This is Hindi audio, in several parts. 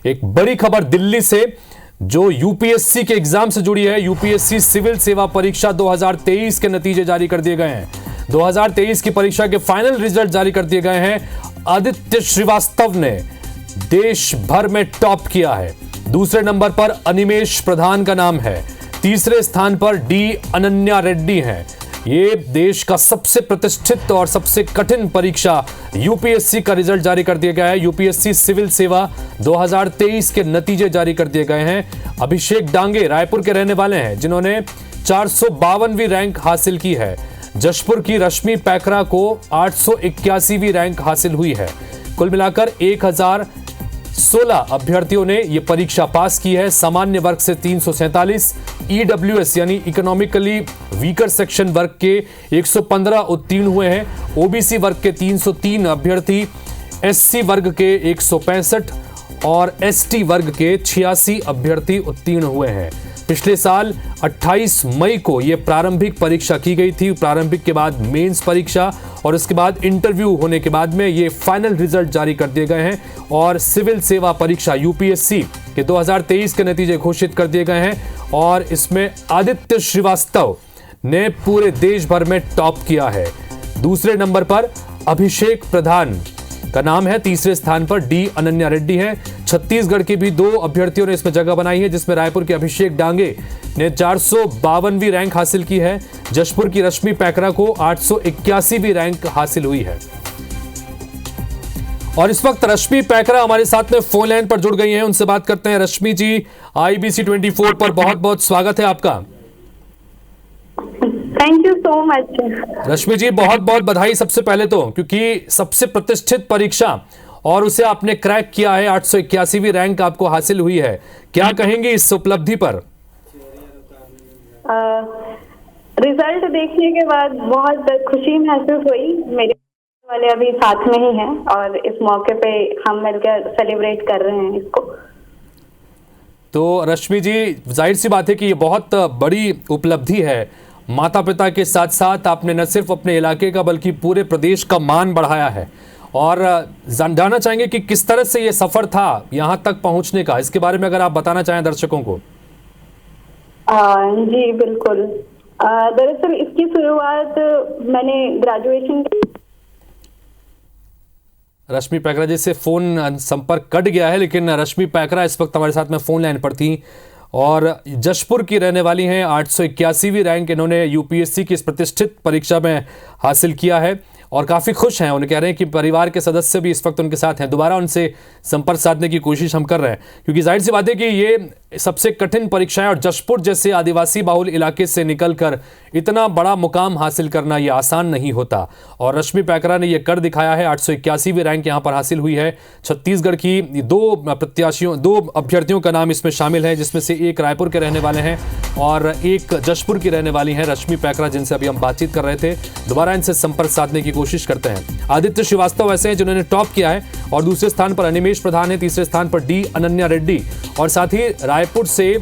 एक बड़ी खबर दिल्ली से जो यूपीएससी के एग्जाम से जुड़ी है। यूपीएससी सिविल सेवा परीक्षा 2023 के नतीजे जारी कर दिए गए हैं। 2023 की परीक्षा के फाइनल रिजल्ट जारी कर दिए गए हैं। आदित्य श्रीवास्तव ने देश भर में टॉप किया है। दूसरे नंबर पर अनिमेष प्रधान का नाम है। तीसरे स्थान पर डी अनन्या रेड्डी हैं। ये देश का सबसे प्रतिष्ठित और सबसे कठिन परीक्षा यूपीएससी का रिजल्ट जारी कर दिया गया है। यूपीएससी सिविल सेवा 2023 के नतीजे जारी कर दिए गए हैं। अभिषेक डांगे रायपुर के रहने वाले हैं, जिन्होंने 452वीं रैंक हासिल की है। जशपुर की रश्मि पैकरा को 881वीं रैंक हासिल हुई है। कुल मिलाकर 1016 अभ्यर्थियों ने यह परीक्षा पास की है। सामान्य वर्ग से 347, ईडब्ल्यूएस यानी इकोनॉमिकली वीकर सेक्शन वर्ग के 115 उत्तीर्ण हुए हैं। ओबीसी वर्ग के 303 अभ्यर्थी, एससी वर्ग के 165 और एसटी वर्ग के 86 अभ्यर्थी उत्तीर्ण हुए हैं। पिछले साल 28 मई को यह प्रारंभिक परीक्षा की गई थी। प्रारंभिक के बाद मेंस परीक्षा और उसके बाद इंटरव्यू होने के बाद में ये फाइनल रिजल्ट जारी कर दिए गए हैं और सिविल सेवा परीक्षा यूपीएससी के 2023 के नतीजे घोषित कर दिए गए हैं। और इसमें आदित्य श्रीवास्तव ने पूरे देश भर में टॉप किया है। दूसरे नंबर पर अभिषेक प्रधान का नाम है। तीसरे स्थान पर डी अनन्या रेड्डी है। छत्तीसगढ़ के भी 2 अभ्यर्थियों ने इसमें जगह बनाई है, जिसमें रायपुर के अभिषेक डांगे ने 452वीं रैंक हासिल की है। जशपुर की रश्मि पैकरा को 881वीं रैंक हासिल हुई है। और इस वक्त रश्मि पैकरा हमारे साथ में फोन लाइन पर जुड़ गई हैं। उनसे बात करते हैं। रश्मि जी, आईबीसी 24 पर बहुत बहुत स्वागत है आपका। Thank you so much. Rashmi ji, बहुत बहुत बधाई सबसे पहले तो, क्योंकि सबसे प्रतिष्ठित परीक्षा और उसे आपने क्रैक किया है। 881वीं रैंक आपको हासिल हुई है। क्या कहेंगे इस उपलब्धि पर? रिजल्ट देखने के बाद बहुत खुशी महसूस हुई। मेरे वाले अभी साथ में ही हैं और इस मौके पे हम मिलकर सेलिब्रेट कर रहे हैं इसको। तो रश्मि जी, जाहिर सी बात है कि ये बहुत बड़ी उपलब्धि है। माता पिता के साथ साथ आपने न सिर्फ अपने इलाके का बल्कि पूरे प्रदेश का मान बढ़ाया है। और जानना चाहेंगे कि किस तरह से ये सफर था यहाँ तक पहुँचने का, इसके बारे में अगर आप बताना चाहें दर्शकों को। जी बिल्कुल। दरअसल इसकी शुरुआत मैंने ग्रेजुएशन। रश्मि पैकरा जी से फोन संपर्क कट गया है, लेकिन रश्मि पैकरा इस वक्त हमारे साथ में फोन लाइन पर थी और जशपुर की रहने वाली हैं। 881वीं रैंक इन्होंने यूपीएससी की इस प्रतिष्ठित परीक्षा में हासिल किया है और काफ़ी खुश हैं। उन्हें कह रहे हैं कि परिवार के सदस्य भी इस वक्त उनके साथ हैं। दोबारा उनसे संपर्क साधने की कोशिश हम कर रहे हैं, क्योंकि जाहिर सी बात है कि ये सबसे कठिन परीक्षा है और जशपुर जैसे आदिवासी बहुल इलाके से निकलकर इतना बड़ा मुकाम हासिल करना ये आसान नहीं होता। और रश्मि पैकरा ने ये कर दिखाया है। 881वीं रैंक यहाँ पर हासिल हुई है। छत्तीसगढ़ की 2 अभ्यर्थियों का नाम इसमें शामिल है, जिसमें से एक रायपुर के रहने वाले हैं और एक जशपुर की रहने वाली हैं रश्मि पैकरा, जिनसे अभी हम बातचीत कर रहे थे। दोबारा इनसे संपर्क साधने की कोशिश करते हैं। आदित्य श्रीवास्तव ऐसे हैं जिन्होंने टॉप किया है और दूसरे स्थान पर अनिमेष प्रधान है। तीसरे स्थान पर डी अनन्या रेड्डी और साथ ही रायपुर से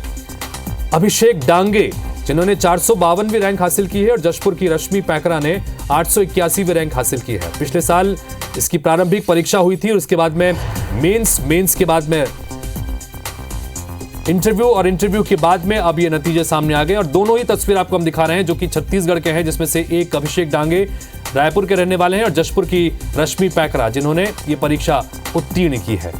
अभिषेक डांगे, जिन्होंने 452वीं रैंक हासिल की है और जशपुर की रश्मि पैकरा ने 881वीं रैंक हासिल की है। पिछले साल इसकी प्रारंभिक परीक्षा हुई थी और उसके बाद में मेंस के बाद में इंटरव्यू और इंटरव्यू के बाद में अब ये नतीजे सामने आ गए। और दोनों ही तस्वीर आपको हम दिखा रहे हैं, जो कि छत्तीसगढ़ के हैं, जिसमें से एक अभिषेक डांगे रायपुर के रहने वाले हैं और जशपुर की रश्मि पैकरा, जिन्होंने ये परीक्षा उत्तीर्ण की है।